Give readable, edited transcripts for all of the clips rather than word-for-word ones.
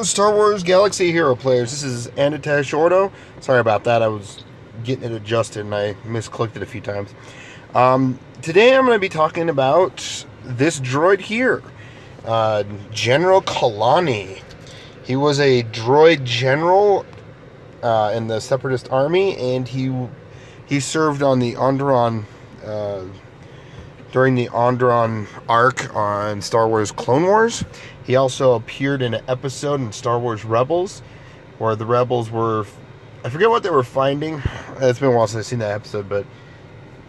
Hello, Star Wars Galaxy Hero players. This is Anitash Ordo. Sorry about that. I was getting it adjusted and I misclicked it a few times. Today I'm going to be talking about this droid here, General Kalani. He was a droid general in the Separatist army, and he served on the Onderon during the Onderon arc on Star Wars Clone Wars. He also appeared in an episode in Star Wars Rebels, where the Rebels were, I forget what they were finding. It's been a while since I've seen that episode, but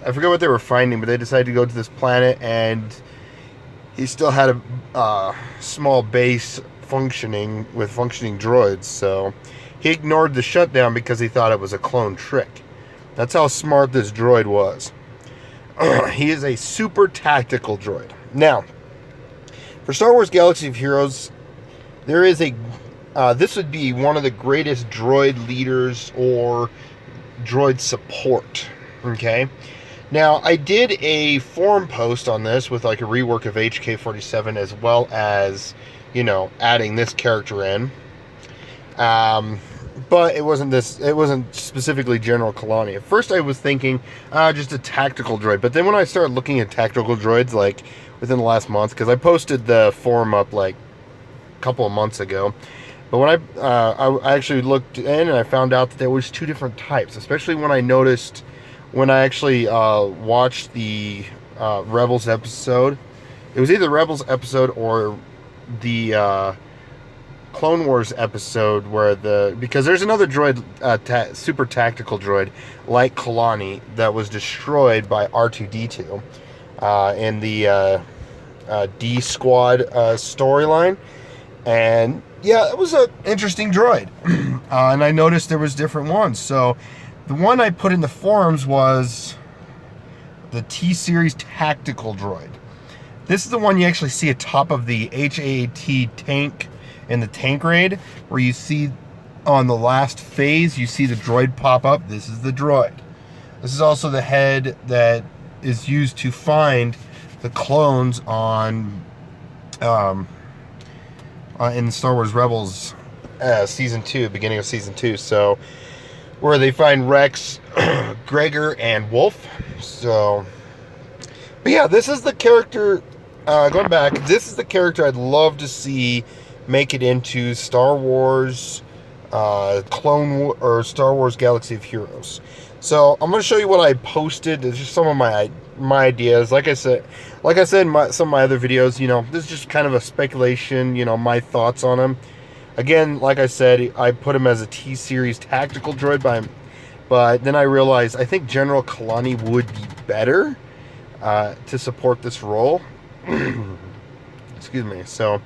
I forget what they were finding, but they decided to go to this planet, and he still had a small base functioning with functioning droids, so he ignored the shutdown because he thought it was a clone trick. That's how smart this droid was. He is a super tactical droid. Now, for Star Wars Galaxy of Heroes, there is a this would be one of the greatest droid leaders or droid support. Okay, now I did a forum post on this with like a rework of HK-47, as well as, you know, adding this character in. But it wasn't specifically General Kalani. At first I was thinking just a tactical droid, but then when I started looking at tactical droids, like within the last month, because I posted the forum up like a couple of months ago, but when I actually looked in and I found out that there was two different types, especially when I actually watched the Rebels episode. It was either Rebels episode or the Clone Wars episode, because there's another droid, super tactical droid like Kalani, that was destroyed by R2-D2 in the D Squad storyline, and yeah, it was an interesting droid. And I noticed there was different ones. So the one I put in the forums was the T-Series tactical droid. This is the one you actually see atop of the HAT tank in the tank raid, where you see on the last phase, you see the droid pop up. This is the droid. This is also the head that is used to find the clones on in Star Wars Rebels season 2, beginning of season 2. So where they find Rex, Gregor, and Wolf. So, but yeah, this is the character. Going back, this is the character I'd love to see make it into Star Wars or Star Wars Galaxy of Heroes. So I'm going to show you what I posted. It's just some of my ideas. Like I said in some of my other videos, you know, this is just kind of a speculation, you know, my thoughts on him. Again, like I said, I put him as a T-Series tactical droid, but then I realized I think General Kalani would be better to support this role. Excuse me. So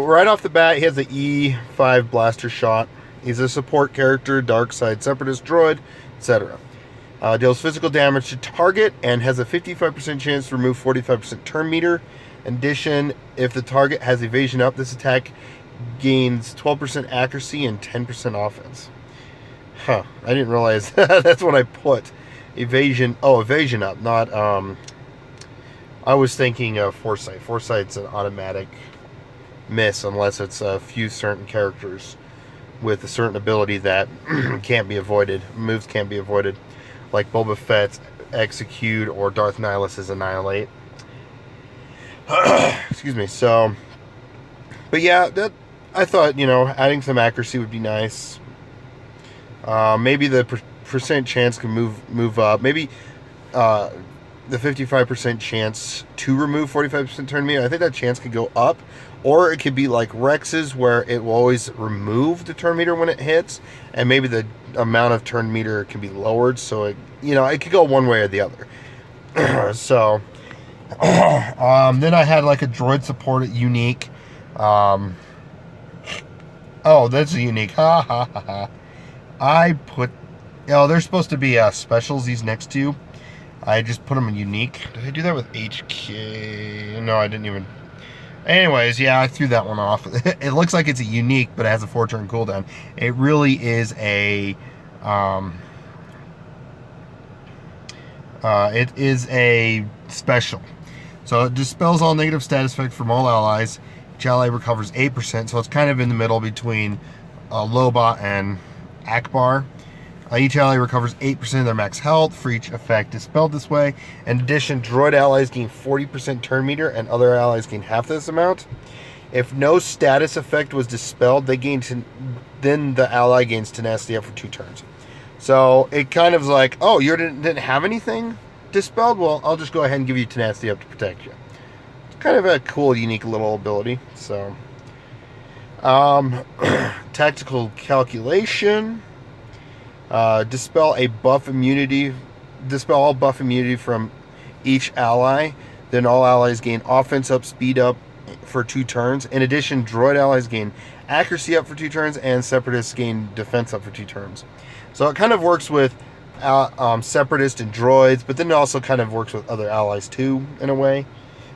right off the bat, he has the E5 blaster shot. He's a support character, dark side separatist droid, etc. Deals physical damage to target and has a 55% chance to remove 45% turn meter. In addition, if the target has evasion up, this attack gains 12% accuracy and 10% offense. Huh, I didn't realize that's what I put. Evasion up, not I was thinking of foresight. Foresight's an automatic miss unless it's a few certain characters with a certain ability that can't be avoided. Moves can't be avoided, like Boba Fett's Execute or Darth Nihilus' Annihilate. Excuse me. So, but yeah, that I thought, you know, adding some accuracy would be nice. Maybe the percent chance can move up. Maybe the 55% chance to remove 45% turn meter, I think that chance could go up. Or it could be like Rex's, where it will always remove the turn meter when it hits, and maybe the amount of turn meter can be lowered, so it, you know, it could go one way or the other. So then I had like a droid support at unique. Oh, that's a unique. Ha ha ha ha. I put, they're supposed to be specials, these next two. I just put them in unique. Did I do that with HK? No, I didn't even. Anyways, yeah, I threw that one off. It looks like it's a unique, but it has a 4-turn cooldown. It really is a it is a special. So it dispels all negative status effects from all allies. Each ally recovers 8%, so it's kind of in the middle between Loba and Akbar. Each ally recovers 8% of their max health for each effect dispelled this way. In addition, droid allies gain 40% turn meter, and other allies gain half this amount. If no status effect was dispelled, then the ally gains tenacity up for 2 turns. So it kind of is like, oh, you didn't have anything dispelled? Well, I'll just go ahead and give you tenacity up to protect you. It's kind of a cool, unique little ability. So, tactical calculation. Dispel all buff immunity from each ally. Then all allies gain offense up, speed up for 2 turns. In addition, droid allies gain accuracy up for 2 turns, and separatists gain defense up for 2 turns. So it kind of works with separatists and droids, but then it also kind of works with other allies too, in a way.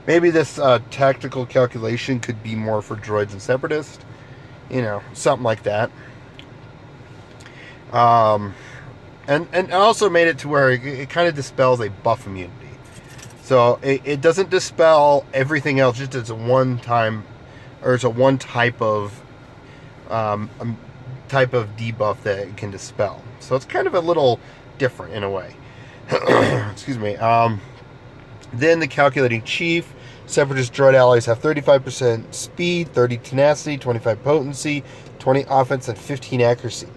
Maybe this tactical calculation could be more for droids and separatists. You know, something like that. And I also made it to where it kind of dispels a buff immunity. So it doesn't dispel everything else, just as a one type of debuff that it can dispel. So it's kind of a little different in a way. Excuse me. Then the calculating chief. Separatist droid allies have 35% speed, 30 tenacity, 25 potency, 20 offense, and 15 accuracy.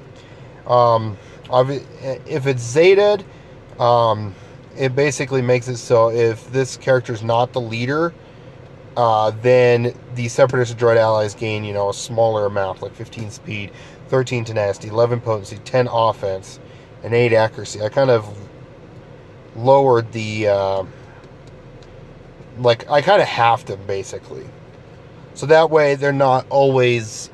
If it's Zetaed, it basically makes it so if this character is not the leader, then the Separatist droid allies gain, a smaller amount, like 15 speed, 13 tenacity, 11 potency, 10 offense, and 8 accuracy. I kind of lowered the, I kind of halved them, basically. So that way they're not always,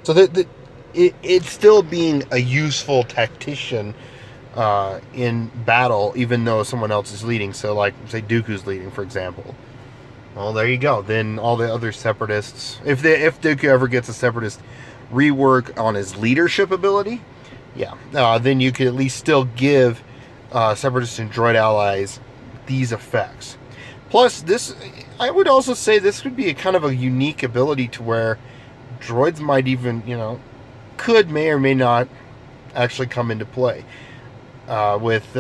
so that it's still being a useful tactician in battle, even though someone else is leading. So, like, say Dooku's leading, for example. Well, there you go. Then all the other separatists, if Dooku ever gets a separatist rework on his leadership ability, then you could at least still give separatists and droid allies these effects. Plus, I would also say this would be a kind of a unique ability to where droids might even, may or may not actually come into play with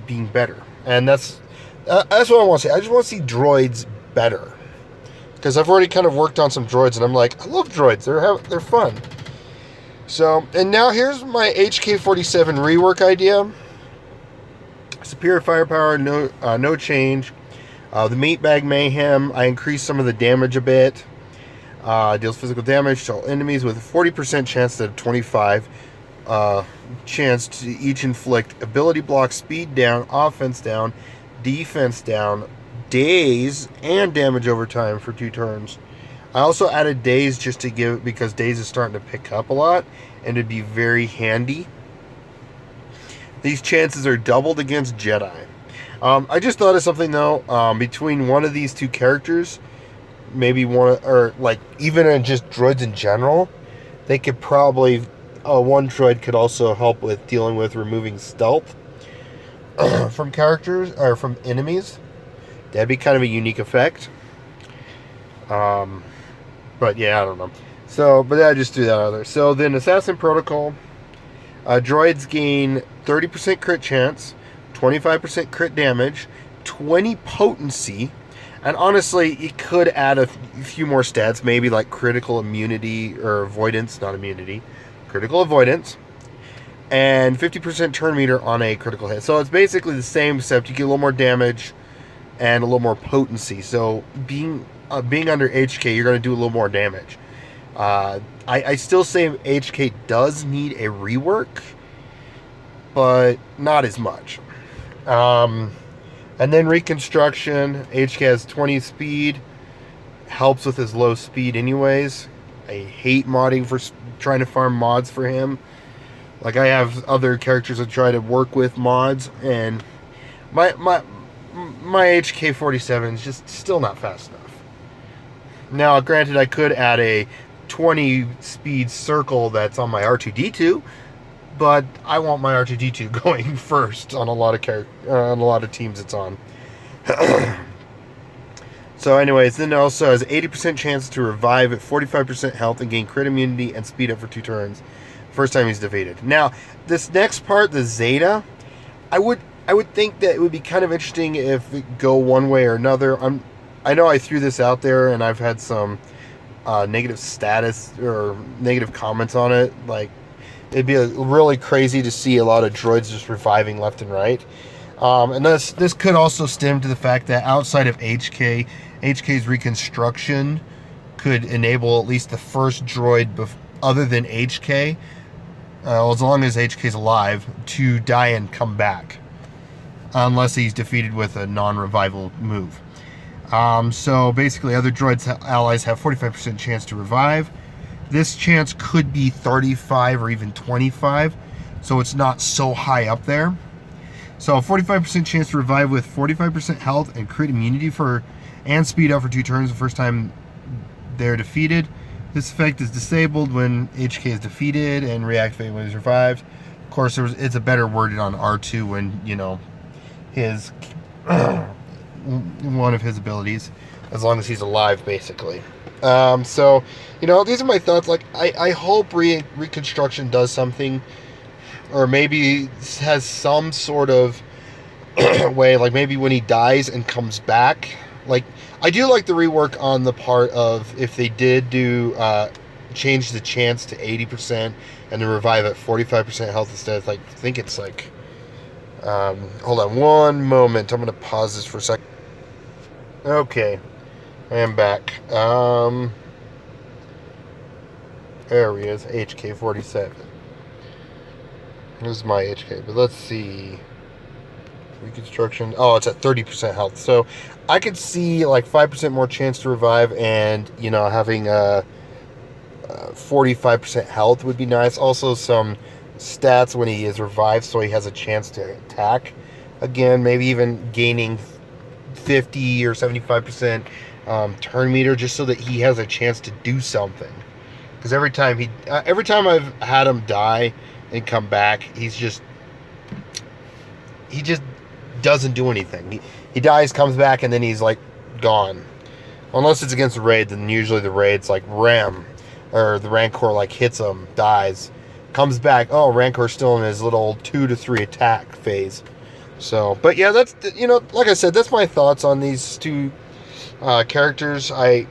being better. And that's what I want to say. I just want to see droids better, because I've already kind of worked on some droids, and I'm like, I love droids. They're fun. So, and now here's my HK-47 rework idea. Superior firepower, no change. The meatbag mayhem, I increased some of the damage a bit. Deals physical damage to all enemies with a 40% chance to 25 chance to each inflict ability block, speed down, offense down, defense down, daze, and damage over time for 2 turns. I also added daze just to give, because daze is starting to pick up a lot, and it'd be very handy. These chances are doubled against Jedi. I just thought of something though. Between one of these 2 characters, maybe one, or like even in just droids in general, they could probably, one droid could also help with dealing with removing stealth from characters or from enemies. That'd be kind of a unique effect. But yeah, I don't know. So, but I just do that other. So then Assassin Protocol, droids gain 30% crit chance, 25% crit damage, 20 potency, and honestly, it could add a few more stats, maybe like critical immunity or avoidance, not immunity, critical avoidance, and 50% turn meter on a critical hit. So it's basically the same, except you get a little more damage and a little more potency. So being under HK, you're going to do a little more damage. I still say HK does need a rework, but not as much. And then Reconstruction, HK has 20 speed, helps with his low speed anyways. I hate modding for trying to farm mods for him. Like, I have other characters that try to work with mods, and my HK-47 is just still not fast enough. Now, granted, I could add a 20 speed circle that's on my R2-D2, but I want my R2-D2 going first on a lot of teams it's on. So So anyways, then it also has 80% chance to revive at 45% health and gain crit immunity and speed up for 2 turns. First time he's defeated. Now, this next part, the Zeta, I would think that it would be kind of interesting if it go one way or another. I know I threw this out there and I've had some negative status or negative comments on it. Like, it'd be really crazy to see a lot of droids just reviving left and right. And this could also stem to the fact that outside of HK's reconstruction could enable at least the first droid other than HK, as long as HK's alive, to die and come back, unless he's defeated with a non-revival move. So basically, other droids allies have 45% chance to revive. This chance could be 35 or even 25, so it's not so high up there. So 45% chance to revive with 45% health and crit immunity and speed up for 2 turns the first time they're defeated. This effect is disabled when HK is defeated and reactivated when he's revived. Of course, it's a better worded on R2 when, you know, his one of his abilities, as long as he's alive, basically. So, you know, these are my thoughts. Like, I hope Reconstruction does something, or maybe has some sort of way, like maybe when he dies and comes back. Like, I do like the rework on the part of if they did do change the chance to 80% and then revive at 45% health instead. Like, I think it's like, hold on one moment. I'm going to pause this for a second. Okay, I am back. There he is, HK47. This is my HK, but let's see. Reconstruction. Oh, it's at 30% health. So I could see like 5% more chance to revive, and, you know, having a 45% health would be nice. Also, some stats when he is revived, so he has a chance to attack again. Maybe even gaining 50 or 75% turn meter, just so that he has a chance to do something. Because every time I've had him die and come back, he just doesn't do anything. He dies, comes back, and then he's like gone. Unless it's against a raid, then usually the raid's like Ram, or the Rancor like hits him, dies, comes back. Oh, Rancor's still in his little 2 to 3 attack phase. So, but yeah, that's, you know, like I said, that's my thoughts on these two characters. I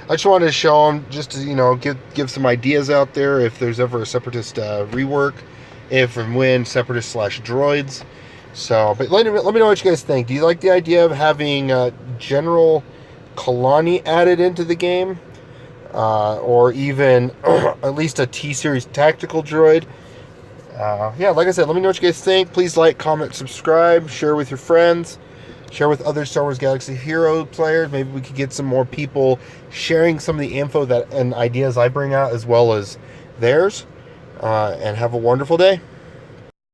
just wanted to show them, just to, you know, give some ideas out there if there's ever a Separatist rework, if and when Separatist /droids. So, but let me know what you guys think. Do you like the idea of having General Kalani added into the game? Or even at least a T-Series tactical droid? Yeah, like I said, let me know what you guys think. Please like, comment, subscribe, share with your friends, share with other Star Wars Galaxy Hero players. Maybe we could get some more people sharing some of the info and ideas I bring out, as well as theirs. And have a wonderful day.